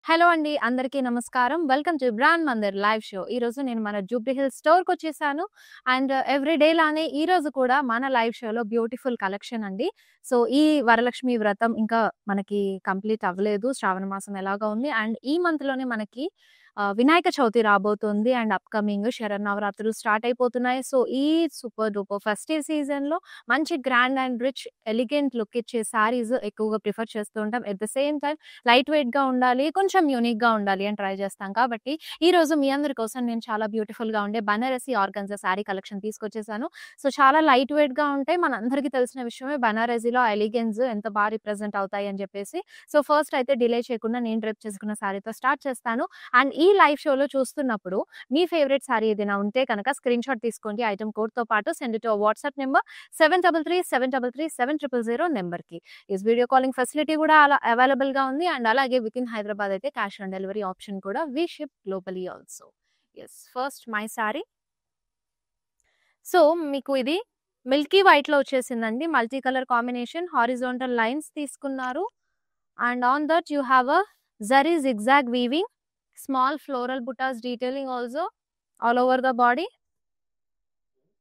Hello అండి. అందరికీ నమస్కారం. Welcome to brand Mandir live show. ఈరోజు నేను మన జూబ్లీ హిల్స్ స్టోర్‌కొచ్చేసాను. అండ్ ఎవ్రీ డే లానే ఈరోజు కూడా మన లైవ్ షోలో బ్యూటిఫుల్ కలెక్షన్ అండి. సో, ఈ వరలక్ష్మి వ్రతం ఇంకా మనకి కంప్లీట్ అవ్వలేదు. శ్రావణ మాసం ఎలాగో ఉంది. అండ్ ఈ మంత్‌లోనే మనకి వినాయక చవితి రాబోతుంది. అండ్ అప్‌కమింగ్ శరన్నవరాత్రులు స్టార్ట్ అయిపోతున్నాయి. సో, ఈ సూపర్ డూపర్ ఫెస్టివ్ సీజన్‌లో మంచి grand and rich elegant look ఇచ్చే శారీస్ ఎక్కువగా ప్రిఫర్ చేస్తూ ఉంటాం. At the same time light వెయిట్‌గా ఉండాలి, కొంచెం యూనిక్‌గా ఉండాలి అని ట్రై చేస్తాం. కాబట్టి ఈరోజు మీ అందరి కోసం నేను చాలా బ్యూటిఫుల్‌గా ఉండే బనారసి ఆర్గన్జా శారీ కలెక్షన్ తీసుకొచ్చేసాను. సో, చాలా లైట్ వెయిట్‌గా ఉంటాయి. మనందరికీ తెలిసిన విషయమే బనారసిలో ఎలిగెన్స్ ఎంత రిప్రజెంట్ అవుతాయి అని చెప్పేసి. సో, ఫస్ట్ అయితే డిలే చేయకుండా నేను డ్రెప్ చేసుకున్న శారీతో స్టార్ట్ చేస్తాను. అండ్ ఈ లైవ్ షోలో చూస్తున్నప్పుడు మీ ఫేవరెట్ శారీ ఏదైనా ఉంటే కనుక స్క్రీన్‌షాట్ తీసుకోండి ఐటెమ్ కోడ్‌తో పాటు. Send it to WhatsApp number 7337337000 నంబర్‌కి. ఈస్ వీడియో కాలింగ్ ఫెసిలిటీ కూడా అవైలబుల్‌గా ఉంది. అండ్ అలాగే వితిన్ హైదరాబాద్ అయితే క్యాష్ ఆన్ డెలివరీ ఆప్షన్ కూడా we ship globally also. Yes, first my sari. So, మీకు ఇది మిల్కీ వైట్‌లో వచ్చేసిందండి. Multi colour combination, horizontal lines తీసుకున్నారు. And on that you have a zari zigzag weaving, small floral butas detailing also all over the body.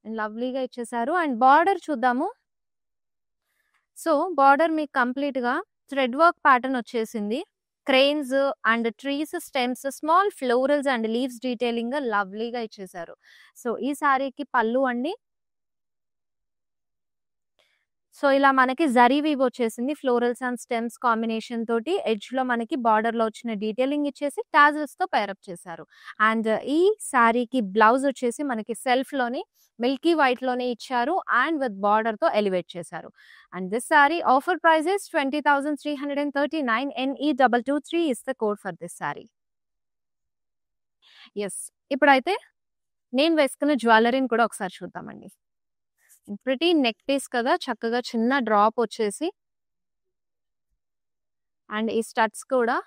And లవ్లీగా ఇచ్చేసారు. And border చూద్దాము. So, border మీకు కంప్లీట్‌గా థ్రెడ్ వర్క్ ప్యాటర్న్ వచ్చేసింది. Cranes and trees, stems, small florals and leaves detailing లవ్లీగా ఇచ్చేసారు. So, ఈ శారీకి పళ్ళు అండి. సో, ఇలా మనకి జరీ వీవ్ వచ్చేసింది. ఫ్లోరల్స్ అండ్ స్టెమ్స్ కాంబినేషన్ తోటి ఎడ్జ్‌లో మనకి బార్డర్‌లో వచ్చిన డీటెయిలింగ్ ఇచ్చేసి టాజిల్స్‌తో పేరప్ చేశారు. అండ్ ఈ శారీకి బ్లౌజ్ వచ్చేసి మనకి సెల్ఫ్‌లోని మిల్కీ వైట్‌లోనే ఇచ్చారు. అండ్ విత్ బార్డర్‌తో ఎలివేట్ చేశారు. And this sari offer price is 20,339. NE223 is the code for this sari. Yes. ఇప్పుడైతే నేను వేసుకున్న జ్యువెల్లరీని కూడా ఒకసారి చూద్దామండి. ప్రిటీ నెక్ పీస్ కదా, చక్కగా చిన్న డ్రాప్ వచ్చేసి అండ్ ఈ స్టడ్స్ కూడా.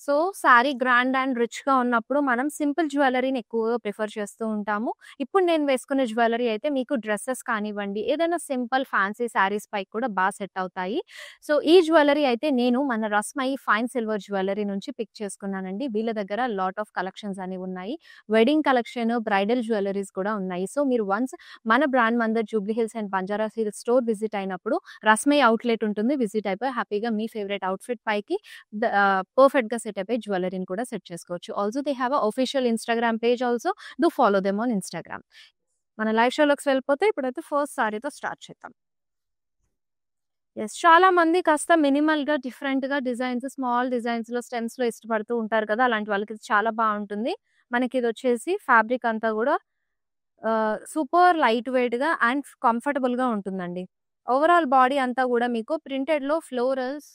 సో, శారీ గ్రాండ్ అండ్ రిచ్‌గా ఉన్నప్పుడు మనం సింపుల్ జ్యువెల్లరీని ఎక్కువగా ప్రిఫర్ చేస్తూ ఉంటాము. ఇప్పుడు నేను వేసుకున్న జ్యువెల్లరీ అయితే మీకు డ్రెసెస్ కానివ్వండి, ఏదైనా సింపుల్ ఫ్యాన్సీ శారీస్ పైకి కూడా సెట్ అవుతాయి. సో, ఈ జ్యువెల్లరీ అయితే నేను మన రస్మయి ఫైన్ సిల్వర్ జ్యువెల్లరీ నుంచి పిక్ చేసుకున్నానండి. వీళ్ళ దగ్గర లాట్ ఆఫ్ కలెక్షన్స్ అనేవి ఉన్నాయి. వెడ్డింగ్ కలెక్షన్, బ్రైడల్ జ్యువెల్లరీస్ కూడా ఉన్నాయి. సో, మీరు వన్స్ మన brand Mandir Jubilee Hills and Banjara Hills store visit అయినప్పుడు రస్మయి అవుట్‌లెట్ ఉంటుంది. విజిట్ అయిపోయి హ్యాపీగా మీ ఫేవరెట్ అవుట్‌ఫిట్ పైకి పర్ఫెక్ట్‌గా సెట్ అయిపోయి జ్యువెల్లరీని కూడా సెట్ చేసుకోవచ్చు. Also they have a official Instagram page also. Do follow them on Instagram. మన లైవ్ షోలోకి వెళ్ళిపోతే ఇప్పుడైతే ఫస్ట్ సారీతో స్టార్ట్ చేద్దాం. యెస్, చాలా మంది కాస్త మినిమల్‌గా, డిఫరెంట్‌గా డిజైన్స్, స్మాల్ డిజైన్స్‌లో, స్టెమ్స్‌లో ఇష్టపడుతూ ఉంటారు కదా! అలాంటి వాళ్ళకి ఇది చాలా బావుంటుంది. మనకి ఇదొచ్చేసి ఫ్యాబ్రిక్ అంతా కూడా సూపర్ లైట్ వెయిట్‌గా అండ్ కంఫర్టబుల్‌గా ఉంటుందండి. ఓవరాల్ బాడీ అంతా కూడా మీకు ప్రింటెడ్‌లో ఫ్లోరల్స్,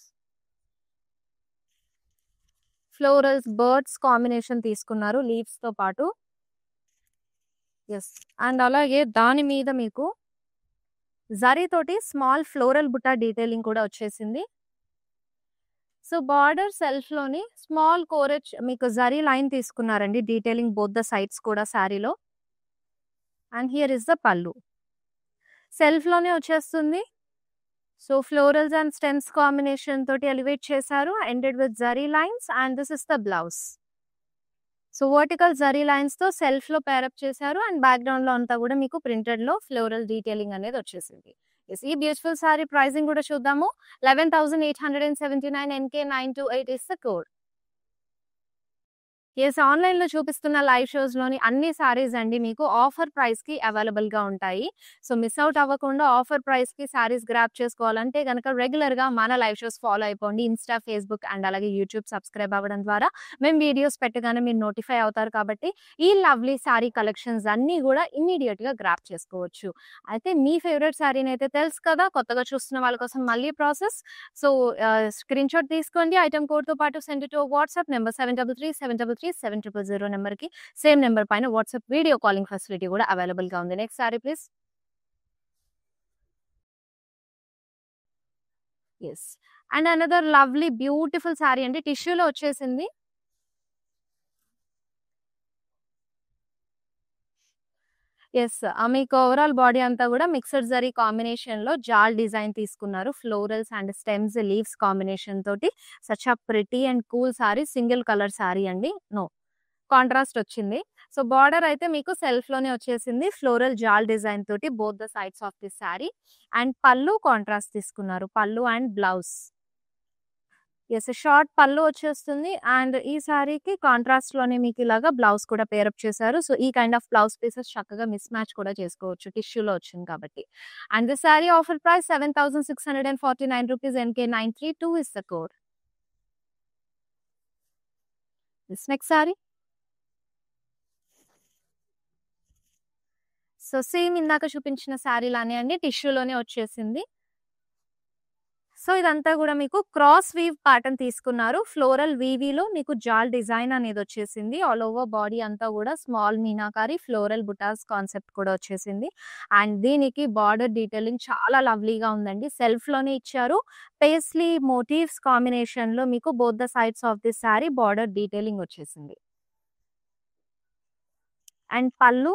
బర్డ్స్ కాంబినేషన్ తీసుకున్నారు లీవ్స్‌తో పాటు. యెస్. అండ్ అలాగే దాని మీద మీకు జరీ తోటి స్మాల్ ఫ్లోరల్ బుట్ట డీటెయిలింగ్ కూడా వచ్చేసింది. సో, బార్డర్ సెల్ఫ్‌లోని స్మాల్ కోరచ్ మీకు జరీ లైన్ తీసుకున్నారండి. డీటెయిలింగ్ బోత్ ద సైడ్స్ కూడా శారీలో. And here is the pallu. సెల్ఫ్‌లోనే వచ్చేస్తుంది. So, florals and stems combination తోటి ఎలివేట్ చేశారు. Ended with zari lines and this is the blouse. So, vertical zari లైన్స్‌తో సెల్ఫ్‌లో పేరప్ చేశారు. అండ్ బ్యాక్‌గ్రౌండ్‌లో అంతా కూడా మీకు ప్రింటెడ్‌లో ఫ్లోరల్ డీటెయిలింగ్ అనేది వచ్చేసింది. యెస్, ఈ బ్యూటిఫుల్ సారీ ప్రైసింగ్ కూడా చూద్దాము. 11,879. NK928 is the code. Yes, ఆన్‌లైన్‌లో చూపిస్తున్న లైవ్ షోస్‌లోని అన్ని సారీస్ అండి మీకు ఆఫర్ ప్రైస్‌కి అవైలబుల్‌గా ఉంటాయి. సో, మిస్ అవుట్ అవ్వకుండా ఆఫర్ ప్రైస్‌కి సారీస్ గ్రాబ్ చేసుకోవాలంటే గనక రెగ్యులర్‌గా మన లైవ్ షోస్ ఫాలో అయిపోండి. ఇన్‌స్టా, ఫేస్‌బుక్ అండ్ అలాగే యూట్యూబ్ సబ్స్క్రైబ్ అవ్వడం ద్వారా మేము వీడియోస్ పెట్టగానే మీరు నోటిఫై అవుతారు కాబట్టి ఈ లవ్లీ సారీ కలెక్షన్స్ అన్నీ కూడా ఇమ్మీడియేట్‌గా గ్రాబ్ చేసుకోవచ్చు. అయితే మీ ఫేవరెట్ సారీనైతే తెలుసు కదా! కొత్తగా చూస్తున్న వాళ్ళ కోసం మళ్ళీ ప్రాసెస్. సో, స్క్రీన్‌షాట్ తీసుకోండి ఐటెమ్ కోడ్‌తో పాటు send it to WhatsApp number 7337337000 నంబర్‌కి. సేమ్ నంబర్ పైన వాట్సాప్ వీడియో కాలింగ్ ఫెసిలిటీ కూడా అవైలబుల్‌గా ఉంది. Next sorry please. Yes. And another lovely beautiful sari అండి. టిష్యూలో వచ్చేసింది. యెస్. మీకు ఓవరాల్ బాడీ అంతా గూడా మిక్స్డ్ జరీ కాంబినేషన్‌లో జాల్ డిజైన్ తీసుకున్నారు. Florals and stems, leaves combination తోటి such a pretty and cool sari. Single colour sari అండి. కాంట్రాస్ట్ వచ్చింది. సో, బార్డర్ అయితే మీకు సెల్ఫ్‌లోనే వచ్చేసింది. ఫ్లోరల్ జాల్ డిజైన్ తోటి both the sides of this sari. And pallu contrast తీసుకున్నారు. Pallu and blouse. Yes. Short పల్లు వచ్చేస్తుంది. అండ్ ఈ సారీకి కాంట్రాస్ట్‌లోనే మీకు ఇలాగా బ్లౌజ్ కూడా పేరప్ చేశారు. సో, ఈ కైండ్ ఆఫ్ బ్లౌజ్ పీసెస్ చక్కగా మిస్ మ్యాచ్ కూడా చేసుకోవచ్చు. టిష్యూలో వచ్చింది కాబట్టి. And this sari offer price 7,649 rupees. NK932 is the code. This next sari. So, same ఇందాక చూపించిన సారీ లానే అండి. టిష్యూలోనే వచ్చేసింది. సో, ఇదంతా గూడా మీకు క్రాస్ వీవ్ ప్యాటర్న్ తీసుకున్నారు. ఫ్లోరల్ వీవీలో మీకు జాల్ డిజైన్ అనేదొచ్చేసింది. ఆల్ ఓవర్ బాడీ అంతా గూడా స్మాల్ మీనాకారి ఫ్లోరల్ బుటాస్ కాన్సెప్ట్ కూడా వచ్చేసింది. అండ్ దీనికి బార్డర్ డీటెయిలింగ్ చాలా లవ్లీగా ఉందండి. సెల్ఫ్‌లోనే ఇచ్చారు. పేస్లీ మోటివ్స్ కాంబినేషన్‌లో మీకు both the sides of this sari border detailing వచ్చేసింది. And pallu.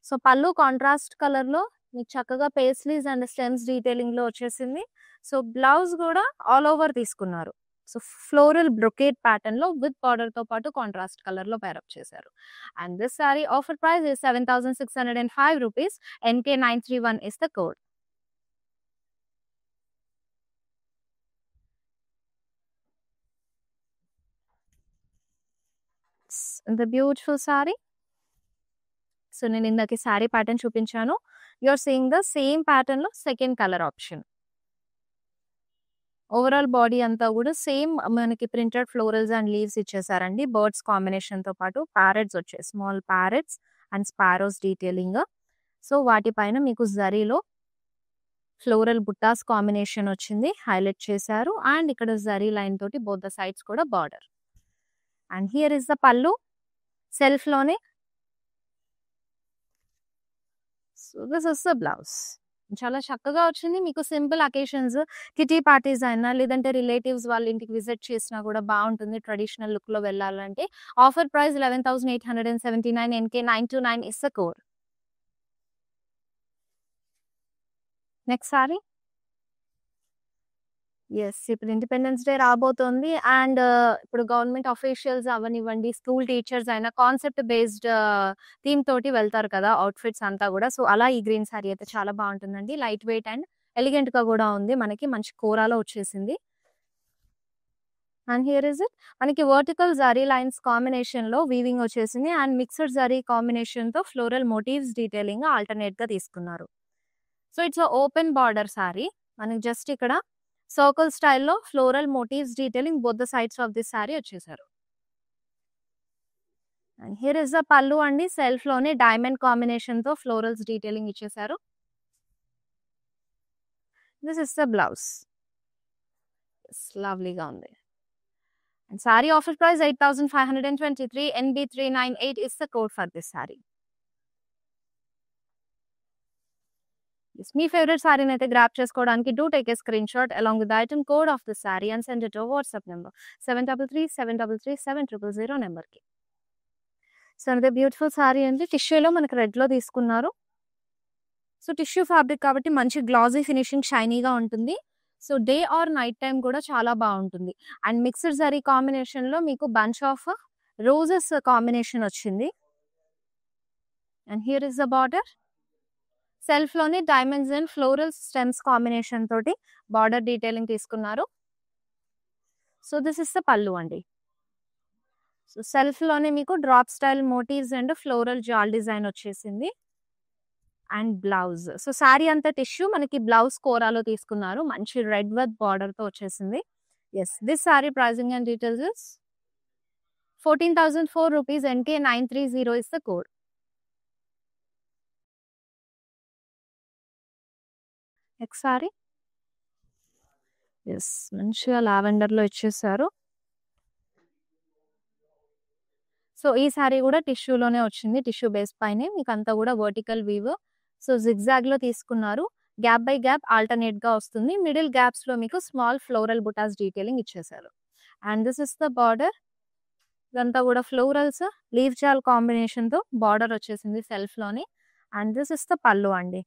So, pallu contrast కలర్‌లో మీకు చక్కగా పేస్లీస్ అండ్ స్టెమ్స్ డీటెయిలింగ్‌లో వచ్చేసింది. సో, బ్లౌజ్ గూడా ఆల్ ఓవర్ తీసుకున్నారు. సో, ఫ్లోరల్ బ్రొకేడ్ ప్యాటర్న్‌లో విత్ బార్డర్‌తో పాటు కాంట్రాస్ట్ కలర్‌లో పేరప్ చేశారు. And this sari offer price is 7,605 rupees. NK931 is the code. The beautiful sari. So, నేను ఇందాక సారీ ప్యాటర్న్ చూపించాను. You are seeing the same ప్యాటర్న్‌లో second colour option. Overall body అంతా గూడా సేమ్ మనకి ప్రింటెడ్ ఫ్లోరల్స్ అండ్ లీవ్స్ ఇచ్చేసారండి. బర్డ్స్ కాంబినేషన్‌తో పాటు ప్యారెట్స్ వచ్చాయి. Small parrots and sparrows detailing. So, వాటిపైన మీకు జరీలో ఫ్లోరల్ బుట్టాస్ కాంబినేషన్ వచ్చింది. హైలైట్ చేశారు. అండ్ ఇక్కడ జరీ లైన్ తోటి బోత్ ద సైడ్స్ కూడా border. And here is the pallu. సెల్ఫ్‌లోనే. So, this is the blouse. చాలా చక్కగా వచ్చింది. మీకు సింపుల్ అకేషన్స్, కిటీ పార్టీస్ అయినా లేదంటే రిలేటివ్స్ వాళ్ళ ఇంటికి విజిట్ చేసినా కూడా బావుంటుంది. ట్రెడిషనల్ లుక్‌లో వెళ్ళాలంటే. Offer price 11,879. NK929 is the code. Next sari. Yes. ఇప్పుడు ఇండిపెండెన్స్ డే రాబోతోంది. అండ్ ఇప్పుడు గవర్నమెంట్ అఫీషియల్స్ అవ్వనివ్వండి, స్కూల్ టీచర్స్ అయినా కాన్సెప్ట్ బేస్డ్ థీమ్ తోటి వెళ్తారు కదా! అవుట్‌ఫిట్స్ అంతా గూడా. సో, అలా ఈ గ్రీన్ సారీ అయితే చాలా బావుంటుందండి. లైట్ వెయిట్ అండ్ ఎలిగెంట్‌గా గూడా ఉంది. మనకి మంచి కోరాలో వచ్చేసింది. And here is it. మనకి వర్టికల్ జరీ లైన్స్ కాంబినేషన్‌లో వీవింగ్ వచ్చేసింది. అండ్ మిక్స్డ్ జరీ కాంబినేషన్‌తో ఫ్లోరల్ మోటివ్స్ డీటెయిలింగ్ ఆల్టర్‌నేట్‌గా తీసుకున్నారు. So, it's a open border sari. మనకి జస్ట్ ఇక్కడ సర్కిల్ స్టైల్‌లో floral motifs detailing both the sides of this sari వచ్చేసారు. And here is the pallu అండి. సెల్ఫ్‌లోనే డైమండ్ కాంబినేషన్‌తో ఫ్లోరల్స్ డీటెయిలింగ్ ఇచ్చేసారు. This is the blouse. Yes. లవ్లీగా ఉంది. And sari offer price 8,523. NB398 is the code for this sari. Yes. మీ favourite సారీనైతే grab చేసుకోవడానికి do take a screenshot along with the item code of the sari and send it to WhatsApp number 7337337000 నెంబర్‌కి. So, ఇది beautiful sari అండి. టిష్యూలో మనకి రెడ్‌లో తీసుకున్నారు. So, tissue fabric కాబట్టి మంచి గ్లాసీ ఫినిషింగ్ షైనీగా ఉంటుంది. So, day or night time కూడా చాలా బావుంటుంది. అండ్ మిక్స్డ్ జరీ కాంబినేషన్‌లో మీకు బంచ్ ఆఫ్ రోజెస్ కాంబినేషన్ వచ్చింది. And here is the border. సెల్ఫ్‌లోనే diamonds and floral stems combination తోటి బార్డర్ డీటెయిలింగ్ తీసుకున్నారు. So, this is the pallu అండి. సో, సెల్ఫ్‌లోనే మీకు drop style motifs and floral jaal design వచ్చేసింది. And blouse. సో, సారీ అంతా టిష్యూ మనకి బ్లౌజ్ కోరాలో తీసుకున్నారు. మంచి రెడ్ విత్ బార్డర్‌తో వచ్చేసింది. Yes. This sari pricing and details is 14,004 rupees. NK930 is the code. Next sari. Yes. మంచిగా లావెండర్‌లో ఇచ్చేసారు. సో, ఈ సారీ కూడా టిష్యూలోనే వచ్చింది. టిష్యూ బేస్ పైనే మీకంతా కూడా వర్టికల్ వీవ్. సో, జిగ్‌జాగ్‌లో తీసుకున్నారు. గ్యాప్ బై గ్యాప్ ఆల్టర్‌నేట్‌గా వస్తుంది. మిడిల్ గ్యాప్స్‌లో మీకు స్మాల్ ఫ్లోరల్ బుటాస్ డీటెయిలింగ్ ఇచ్చేసారు. And this is the border. ఇదంతా కూడా ఫ్లోరల్స్, లీఫ్ జాల్ కాంబినేషన్‌తో బార్డర్ వచ్చేసింది సెల్ఫ్‌లోని. And this is the pallu అండి.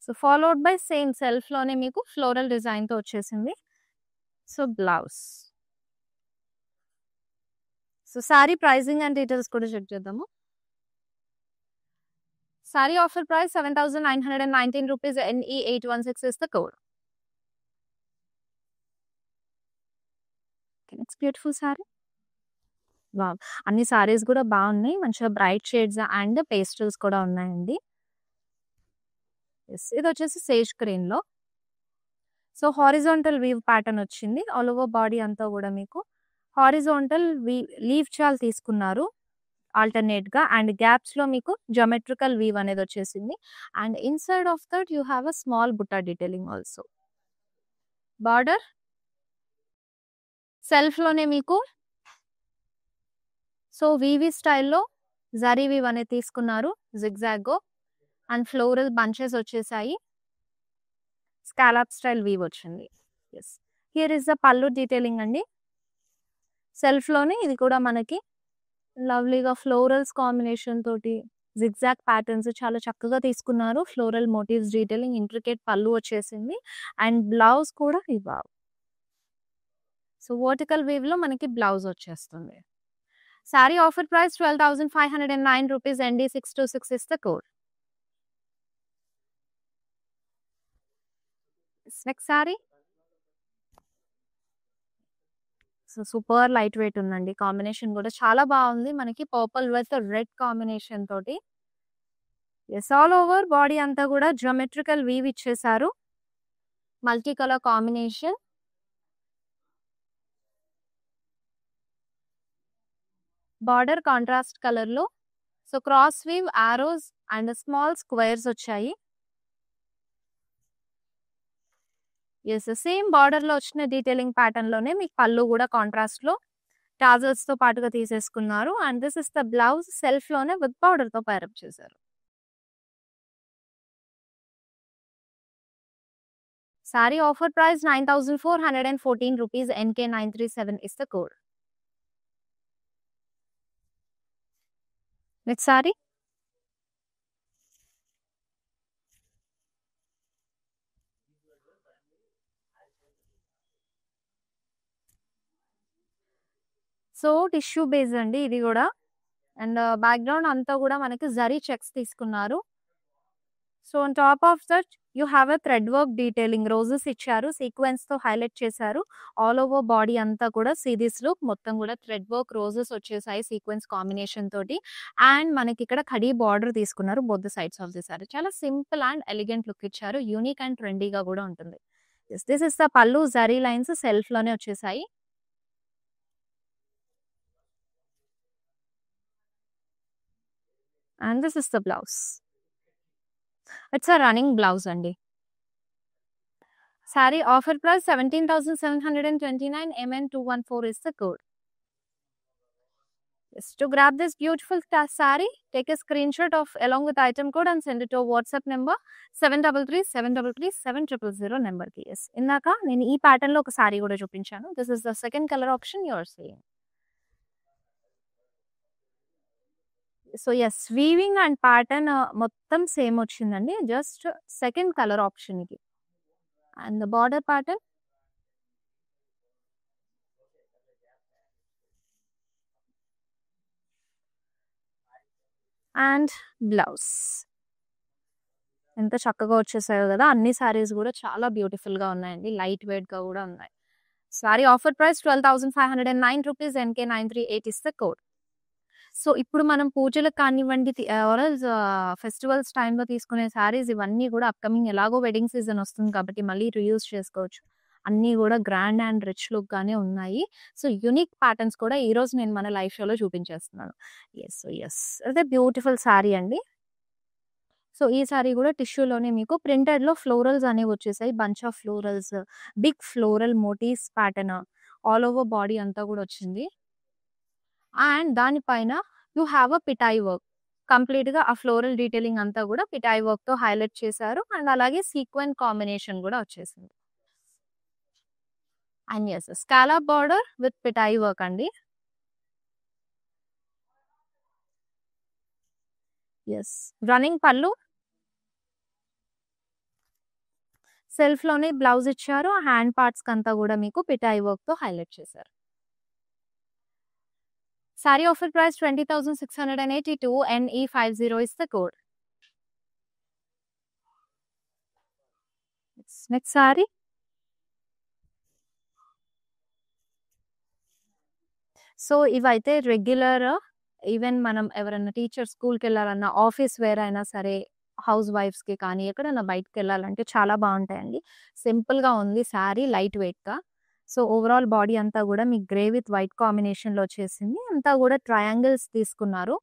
సో, ఫాలోడ్ బై సేమ్ సెల్ఫ్‌లోనే మీకు ఫ్లోరల్ డిజైన్‌తో వచ్చేసింది. So, blouse. So, sari pricing and details కూడా చెక్ చేద్దాము. Sari offer price 7,919 rupees. NE816 is the code. It's beautiful sari. Wow! అన్ని సారీస్ కూడా బాగున్నాయి. మంచిగా బ్రైట్ షేడ్స్ అండ్ పేస్టల్స్ కూడా ఉన్నాయండి. యెస్. ఇదొచ్చేసి సేజ్ గ్రీన్‌లో. సో, హారిజాంటల్ వీవ్ ప్యాటర్న్ వచ్చింది. ఆల్ ఓవర్ బాడీ అంతా కూడా మీకు హారిజాంటల్ లీఫ్ చాల్ తీసుకున్నారు ఆల్టర్‌నేట్‌గా. అండ్ గ్యాప్స్‌లో మీకు జియోమెట్రికల్ వీవ్ అనేది వచ్చేసింది. And inside of that you have a small butta detailing also. Border సెల్ఫ్‌లోనే మీకు సో, వీవీ స్టైల్‌లో జరీ వీవ్ అనేది తీసుకున్నారు. జిగ్‌జాగ్‌గో అండ్ ఫ్లోరల్ బంచెస్ వచ్చేసాయి. స్కాలప్ స్టైల్ వీవ్ వచ్చింది. Yes. Here is the pallu detailing అండి. సెల్ఫ్‌లోనే ఇది కూడా మనకి లవ్లీగా ఫ్లోరల్స్ కాంబినేషన్ తోటి జిగ్‌జాగ్ ప్యాటర్న్స్ చాలా చక్కగా తీసుకున్నారు. Floral motifs detailing, intricate pallu వచ్చేసింది. అండ్ బ్లౌజ్ కూడా వావ్! సో, వర్టికల్ వీవ్‌లో మనకి బ్లౌజ్ వచ్చేస్తుంది. Sorry offer price 12,509 rupees. ND626 is the code. Next sari. So, super light weight ఉందండి. కాంబినేషన్ కూడా చాలా బాగుంది. మనకి పర్పుల్ విత్ రెడ్ కాంబినేషన్ తోటి. యెస్. ఆల్ ఓవర్ బాడీ అంతా కూడా జియోమెట్రికల్ వీవ్ ఇచ్చేసారు. Multi colour combination. Border contrast కలర్‌లో. So, cross weave, arrows and small squares వచ్చాయి. యెస్. సేమ్ బార్డర్‌లో వచ్చిన డీటెయిలింగ్ ప్యాటర్న్‌లోనే మీకు పల్లు కూడా కాంట్రాస్ట్‌లో టాజల్స్‌తో పాటుగా తీసేసుకున్నారు. And this is the blouse సెల్ఫ్‌లోనే విత్ బార్డర్‌తో పైరప్ చేశారు. Sari offer price 9,414 rupees. NK937 is the code. Next sari. So, tissue base అండి ఇది కూడా. అండ్ బ్యాక్‌గ్రౌండ్ అంతా కూడా మనకి జరీ చెక్స్ తీసుకున్నారు. So, on top of that you have a thread work detailing. Roses ఇచ్చారు. సీక్వెన్స్‌తో హైలైట్ చేశారు. ఆల్ ఓవర్ బాడీ అంతా కూడా సీ దిస్ లుక్. మొత్తం కూడా థ్రెడ్ వర్క్ రోజెస్ వచ్చేసాయి సీక్వెన్స్ కాంబినేషన్ తోటి. అండ్ మనకి ఇక్కడ కడీ బార్డర్ తీసుకున్నారు both the sides of the sorry. చాలా సింపుల్ అండ్ ఎలిగెంట్ లుక్ ఇచ్చారు. యూనిక్ అండ్ ట్రెండీగా కూడా ఉంటుంది. యెస్. దిస్ ఇస్ ద పల్లు. జరీ లైన్స్ సెల్ఫ్‌లోనే వచ్చేసాయి. And this is the blouse. It's a running blouse అండి. Sari offer price 17,729. MN214 is the code. Yes, to grab this beautiful saree, take a screenshot of along with item code and send it to WhatsApp number 733-733-7000 number కి. yes. ఇందాక నేను ఈ pattern లో ఒక సారీ కూడా చూపించాను. This is the second colour option you are seeing. So yes, weaving and pattern మొత్తం same వచ్చిందండి. జస్ట్ సెకండ్ కలర్ ఆప్షన్ ఇది. And the border pattern and blouse. ఎంత చక్కగా వచ్చేసాయో కదా. అన్ని సారీస్ కూడా చాలా బ్యూటిఫుల్ గా ఉన్నాయండి. లైట్ వెయిట్ గా కూడా ఉన్నాయి. Sorry offer price 12,509 rupees. NK938 is the code. So ఇప్పుడు మనం పూజలకు కానివ్వండి, ఫెస్టివల్స్ టైంలో తీసుకునే సారీస్ ఇవన్నీ కూడా అప్కమింగ్ ఎలాగో వెడ్డింగ్ సీజన్ వస్తుంది కాబట్టి మళ్ళీ రీయూజ్ చేసుకోవచ్చు. అన్నీ కూడా గ్రాండ్ అండ్ రిచ్ లుక్ గానే ఉన్నాయి. సో యూనిక్ ప్యాటర్న్స్ కూడా ఈ రోజు నేను మన లైవ్ షోలో చూపించేస్తున్నాను. ఎస్, అదే బ్యూటిఫుల్ సారీ అండి. సో ఈ సారీ కూడా టిష్యూలోనే మీకు ప్రింటెడ్‌లో ఫ్లోరల్స్ అనేవి వచ్చేసాయి. Bunch of florals, big floral motifs pattern all over body అంతా కూడా వచ్చింది. అండ్ దానిపైన యూ హ్యావ్ అ పిటాయి వర్క్. కంప్లీట్‌గా ఆ ఫ్లోరల్ డీటెయిలింగ్ అంతా కూడా పిటాయి వర్క్‌తో హైలైట్ చేశారు. అండ్ అలాగే సీక్వెన్ కాంబినేషన్ కూడా వచ్చేసింది. And yes, scallop border with పిటాయి వర్క్ అండి. యెస్. రన్నింగ్ పళ్ళు. సెల్ఫ్‌లోనే బ్లౌజ్ ఇచ్చారు. హ్యాండ్ పార్ట్స్‌కంతా గూడా మీకు పిఠాయి వర్క్‌తో హైలైట్ చేశారు. Sari offer price 20,682 NE50 is the code. Next sari. So, ఇవైతే రెగ్యులర్ ఈవెన్ మనం ఎవరైనా టీచర్ స్కూల్‌కెళ్ళాలన్నా, ఆఫీస్ వేర్ అయినా సరే, హౌస్ వైఫ్స్‌కి కానీ, ఎక్కడైనా బయటికెళ్ళాలంటే చాలా బావుంటాయండి. సింపుల్‌గా ఉంది శారీ లైట్ వెయిట్‌గా. సో, ఓవరాల్ బాడీ అంతా గూడా మీకు గ్రే విత్ వైట్ కాంబినేషన్‌లో వచ్చేసింది. అంతా గూడా ట్రయాంగిల్స్ తీసుకున్నారు.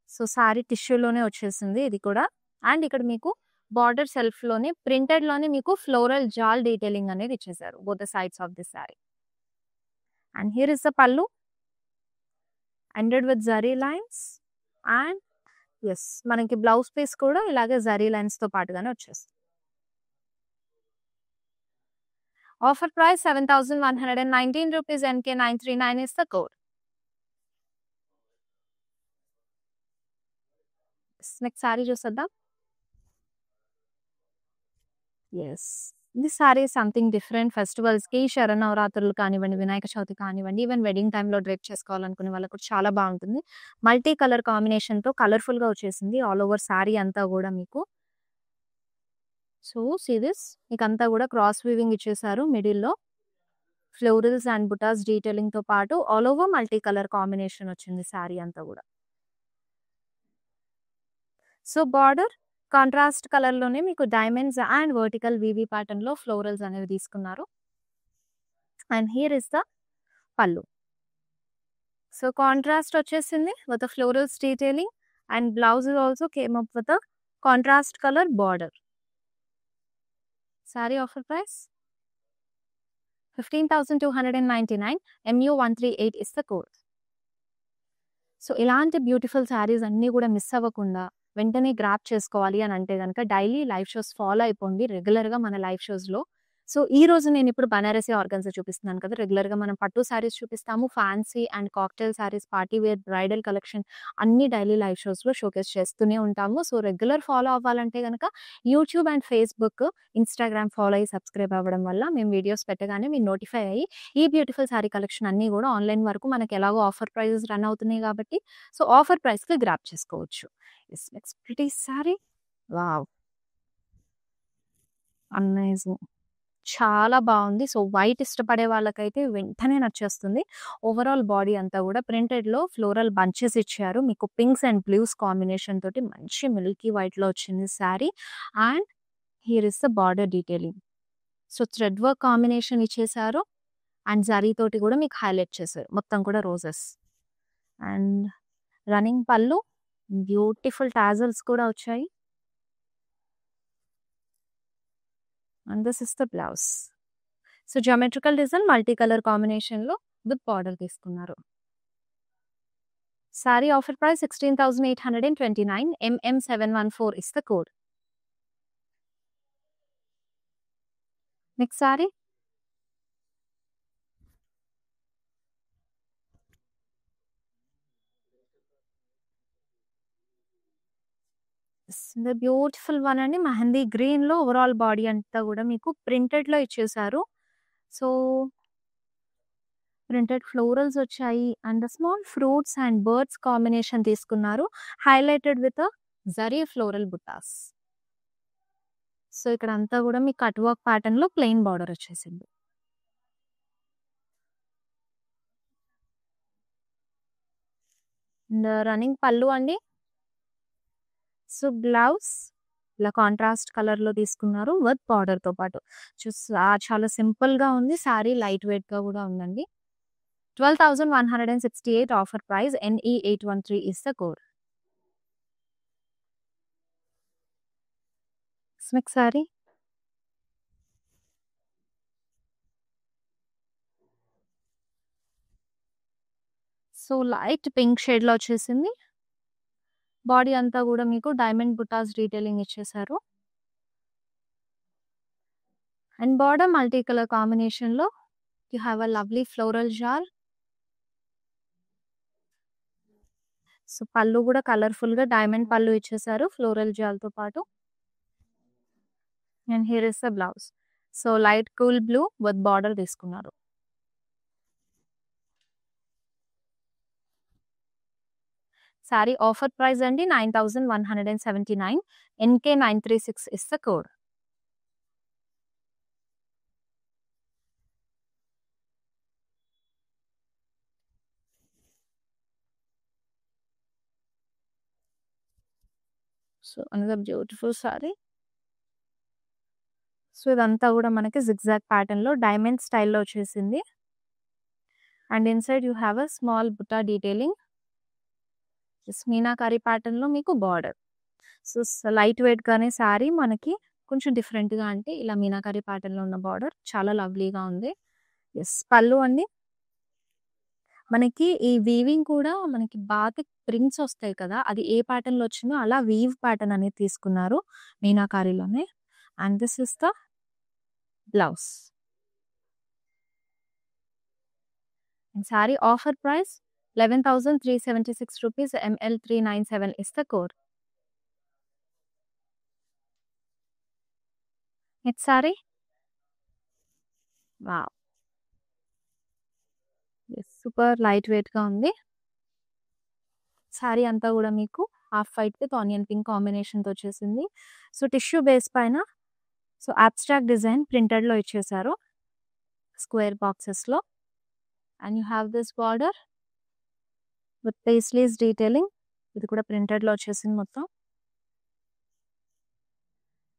సో, శారీ టిష్యూలోనే వచ్చేసింది ఇది కూడా. అండ్ ఇక్కడ మీకు బార్డర్ సెల్ఫ్‌లోనే ప్రింటెడ్‌లోనే మీకు ఫ్లోరల్ జాల్ డీటెయిలింగ్ అనేది ఇచ్చేసారు. Both the sides of the sari. And here is the pallu. Ended with zari lines and yes. మనకి బ్లౌజ్ పీస్ కూడా ఇలాగే జరీ లైన్స్‌తో పాటుగానే వచ్చేస్తుంది. Offer price 7,119 rupees. NK939 is the code. Next sari చూసేద్దాం. Yes. This sari is something different. ఫెస్టివల్స్‌కి, శరన్నవరాత్రులు కానివ్వండి, వినాయక చవితి కానివ్వండి, ఈవెన్ వెడ్డింగ్ టైమ్‌లో డ్రేప్ చేసుకోవాలనుకునే వాళ్ళకి కూడా చాలా బావుంటుంది. మల్టీ కలర్ కాంబినేషన్‌తో కలర్‌ఫుల్‌గా వచ్చేసింది. ఆల్ ఓవర్ సారీ అంతా గూడా మీకు. So, see this. మీకంతా గూడా క్రాస్ వీవింగ్ ఇచ్చేసారు మిడిల్‌లో. ఫ్లోరల్స్ అండ్ బుటాస్ డీటెయిలింగ్‌తో పాటు all over multi colour combination వచ్చింది సారీ అంతా గూడా. సో, బార్డర్ కాంట్రాస్ట్ కలర్‌లోనే మీకు డైమండ్స్ అండ్ వర్టికల్ వీవీ ప్యాటర్న్‌లో ఫ్లోరల్స్ అనేవి తీసుకున్నారు. అండ్ హియర్ ఇస్ ద పల్లు. సో, కాంట్రాస్ట్ వచ్చేసింది with the florals detailing and blouse also came up with a contrast colour border. Sorry offer price 15,299. MU138 is the code. So, ఇలాంటి beautiful saris అన్నీ గూడా miss అవ్వకుండా వెంటనే grab చేసుకోవాలి అని అంటే గనక డైలీ లైవ్ షోస్ ఫాలో అయిపోండి రెగ్యులర్‌గా మన లైవ్ షోస్‌లో. సో, ఈరోజు నేనిప్పుడు బనారసి ఆర్గన్జా చూపిస్తున్నాను కదా! రెగ్యులర్‌గా మనం పట్టు సారీస్ చూపిస్తాము. Fancy and cocktail saris, party wear, bridal collection అన్నీ డైలీ లైవ్ షోస్‌లో షోకేస్ చేస్తూనే ఉంటాము. సో, రెగ్యులర్ ఫాలో అవ్వాలంటే గనక YouTube and Facebook, Instagram follow అయ్యి సబ్స్క్రైబ్ అవ్వడం వల్ల మేము వీడియోస్ పెట్టగానే మీరు నోటిఫై అయ్యి ఈ బ్యూటిఫుల్ సారీ కలెక్షన్ అన్నీ గూడా ఆన్‌లైన్ వరకు మనకి ఎలాగో ఆఫర్ ప్రైజెస్ రన్ అవుతున్నాయి గాబట్టి సో, ఆఫర్ ప్రైస్‌కి గ్రాబ్ చేసుకోవచ్చు. Yes. Next pretty sorry. Wow! Amazing. చాలా బావుంది. సో, వైట్ ఇష్టపడే వాళ్ళకైతే వెంటనే నచ్చేస్తుంది. ఓవరాల్ బాడీ అంతా గూడా ప్రింటెడ్‌లో ఫ్లోరల్ బంచెస్ ఇచ్చారు. మీకు పింక్స్ అండ్ బ్లూస్ కాంబినేషన్ తోటి మంచి మిల్కీ వైట్‌లో వచ్చింది sorry. And here is the border detailing. So, thread work combination ఇచ్చేసారు. అండ్ జరీ తోటి గూడా మీకు హైలైట్ చేశారు. మొత్తం కూడా రోజెస్. అండ్ రన్నింగ్ పళ్ళు. బ్యూటిఫుల్ టాజల్స్ కూడా వచ్చాయి. And this is the blouse. So, geometrical design multi colour కాంబినేషన్‌లో విత్ బార్డర్ తీసుకున్నారు. Sari offer price 16,829. MM714 is the code. Next sorry. The beautiful one అండి. మెహందీ గ్రీన్‌లో ఓవరాల్ బాడీ అంతా గూడా మీకు ప్రింటెడ్‌లో ఇచ్చేసారు. సో, ప్రింటెడ్ ఫ్లోరల్స్ వచ్చాయి. And small fruits and birds combination తీసుకున్నారు. Highlighted with zari floral butas. So, ఇక్కడంతా గూడా మీకు కట్ వర్క్ ప్యాటర్న్‌లో ప్లెయిన్ బార్డర్ వచ్చేసింది. అండ్ రన్నింగ్ పళ్ళు అండి. సో, బ్లౌజ్ ఇలా కాంట్రాస్ట్ కలర్‌లో తీసుకున్నారు విత్ బార్డర్‌తో పాటు. చాలా సింపుల్‌గా ఉంది. సారీ లైట్ వెయిట్‌గా గూడా ఉందండి. 12,168 offer price. NE813 is the code. Next sari. So, light pink షేడ్‌లో వచ్చేసింది. బాడీ అంతా గూడా మీకు డైమండ్ బుటాస్ డీటెయిలింగ్ ఇచ్చేసారు. అండ్ బార్డర్ మల్టీ కలర్ కాంబినేషన్‌లో you have a lovely floral jaal. So pallu కూడా కలర్ఫుల్ గా డైమండ్ పళ్ళు ఇచ్చేసారు ఫ్లోరల్ జాల్తో పాటు. And here is the blouse. So light cool blue with border తీసుకున్నారు. సారీ ఆఫర్ ప్రైస్ అండి 9179. NK936 is the code. So another beautiful sari. So ఇదంతా కూడా మనకి జిగ్జాగ్ ప్యాటర్న్ లో డైమండ్ స్టైల్లో వచ్చేసింది. And inside you have a small buta detailing. Meenakari pattern లో మీకు బార్డర్. సో లైట్ వెయిట్ గానే సారీ మనకి కొంచెం డిఫరెంట్ గా అంటే ఇలా మీనాకారి ప్యాటర్న్ లో ఉన్న బార్డర్ చాలా లవ్లీగా ఉంది. ఎస్ పళ్ళు అండి. మనకి ఈ వీవింగ్ కూడా మనకి బాతిక్ ప్రింట్స్ వస్తాయి కదా, అది ఏ ప్యాటర్న్ లో వచ్చిందో అలా వీవ్ ప్యాటర్న్ అనేది తీసుకున్నారు మీనాకారిలోనే. And this is the blouse. Sari offer price 11,376 rupees. ML397 is the code. Next saree. Wow. Super light weight గా ఉంది. సారీ అంతా కూడా మీకు half white with onion pink combination తో వచ్చేసింది. సో టిష్యూ బేస్ పైన సో అబ్స్ట్రాక్ట్ డిజైన్ ప్రింటెడ్ లో ఇచ్చేసారు స్క్వేర్ బాక్సెస్ లో. And you have this border with paisleys detailing. ఇది కూడా ప్రింటెడ్ లో వచ్చేసింది మొత్తం.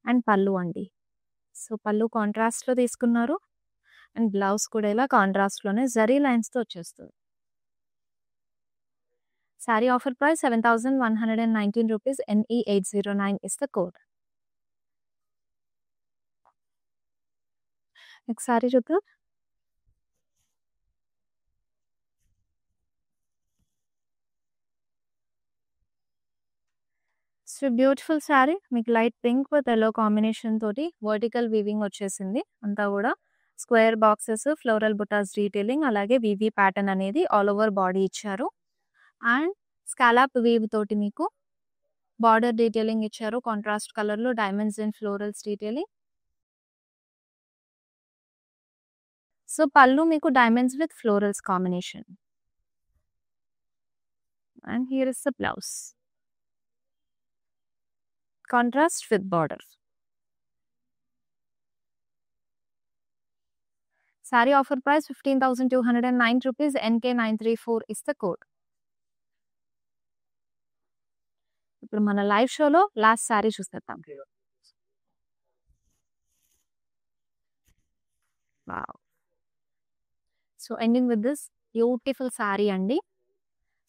అండ్ పళ్ళు అండి. సో పళ్ళు కాంట్రాస్ట్ లో తీసుకున్నారు. అండ్ బ్లౌజ్ కూడా ఇలా కాంట్రాస్ట్ లోనే జరీ లైన్స్ తో వచ్చేస్తుంది. Sorry offer price 7,119 rupees. NE809 is the code. Next sorry చూద్దాం. సో బ్యూటిఫుల్ సారీ మీకు light pink with yellow combination తోటి వర్టికల్ వీవింగ్ వచ్చేసింది. అంతా కూడా square boxes, floral butas detailing, అలాగే వీవీ ప్యాటర్న్ అనేది ఆల్ ఓవర్ బాడీ ఇచ్చారు. అండ్ స్కాలాప్ వీవ్ తోటి మీకు బార్డర్ డీటెయిలింగ్ ఇచ్చారు కాంట్రాస్ట్ కలర్ లో, diamonds and florals detailing. So పళ్ళు మీకు diamonds with florals combination. And here is the blouse. Contrast with border. Sorry offer price 15,209 rupees. NK934 is the code. ఇప్పుడు మన live షోలో last sari చూసేద్దాం. Wow. So ending with this beautiful sari అండి.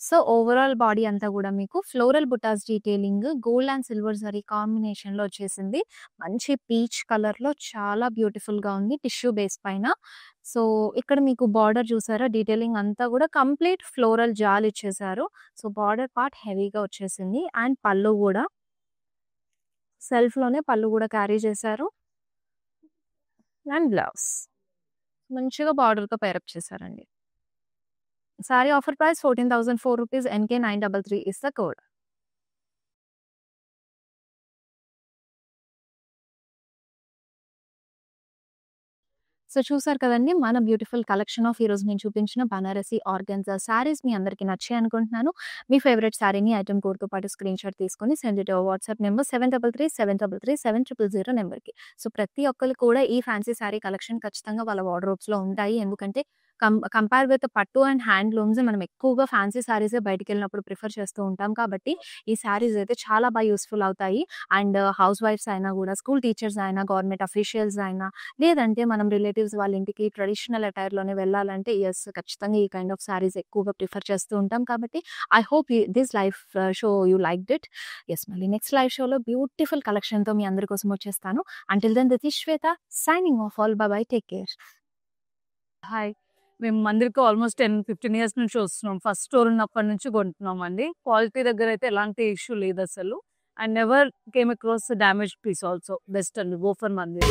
So overall body అంతా కూడా మీకు floral butas detailing, gold and silver zari combination లో వచ్చేసింది. మంచి పీచ్ కలర్ లో చాలా బ్యూటిఫుల్ గా ఉంది టిష్యూ బేస్ పైన. సో ఇక్కడ మీకు బార్డర్ చూసారా, డీటెయిలింగ్ అంతా కూడా కంప్లీట్ ఫ్లోరల్ జాల్ ఇచ్చేసారు. సో బార్డర్ పార్ట్ హెవీగా వచ్చేసింది. అండ్ పళ్ళు కూడా సెల్ఫ్ లోనే పళ్ళు కూడా క్యారీ చేశారు. అండ్ బ్లౌజ్ మంచిగా బార్డర్ తో పేరప్ చేశారండి. Sorry offer price 14,004 rupees. NK933 is the code. So చూసారు కదండి మన బ్యూటిఫుల్ కలెక్షన్ ఆఫ్ ఈ రోజు నేను చూపించిన బనారసి ఆర్గన్జా సారీస్ మీ అందరికీ నచ్చాయి అనుకుంటున్నాను. మీ ఫేవరెట్ సారీని ఐటమ్ కోడ్తో పాటు స్క్రీన్ షాట్ తీసుకొని సెండ్ ఇట్ వాట్సాప్ నెంబర్ 7337337000 నెంబర్కి. సో ప్రతి ఒక్కరు కూడా ఈ ఫ్యాన్సీ సారీ కలెక్షన్ ఖచ్చితంగా వాళ్ళ వార్డ్రోబ్స్లో ఉంటాయి. ఎందుకంటే కంపేర్ విత్ పట్టు అండ్ హ్యాండ్లూమ్స్ మనం ఎక్కువగా ఫ్యాన్సీ సారీసే బయటికి వెళ్ళినప్పుడు ప్రిఫర్ చేస్తూ ఉంటాం. కాబట్టి ఈ సారీస్ అయితే చాలా బాగా యూస్ఫుల్ అవుతాయి. అండ్ హౌస్ వైఫ్స్ అయినా కూడా, స్కూల్ టీచర్స్ అయినా, గవర్నమెంట్ అఫీషియల్స్ అయినా, లేదంటే మనం రిలేటివ్స్ వాళ్ళ ఇంటికి ట్రెడిషనల్ అటైర్లోనే వెళ్ళాలంటే ఎస్ ఖచ్చితంగా ఈ కైండ్ ఆఫ్ సారీస్ ఎక్కువగా ప్రిఫర్ చేస్తూ ఉంటాం. కాబట్టి I hope this live show you liked it. Yes మళ్ళీ నెక్స్ట్ లైవ్ షోలో బ్యూటిఫుల్ కలెక్షన్తో మీ అందరి కోసం వచ్చేస్తాను. Until then this is Shweta signing off. All bye, take care. Hi, మేము మందిరికి ఆల్మోస్ట్ 10-15 ఇయర్స్ నుంచి వస్తున్నాం. ఫస్ట్ స్టోర్ ఉన్నప్పటి నుంచి కొంటున్నాం అండి. క్వాలిటీ దగ్గర అయితే ఎలాంటి ఇష్యూ లేదు అసలు. And never came across damage piece also. Best అండి, గో ఫర్ మందిర్.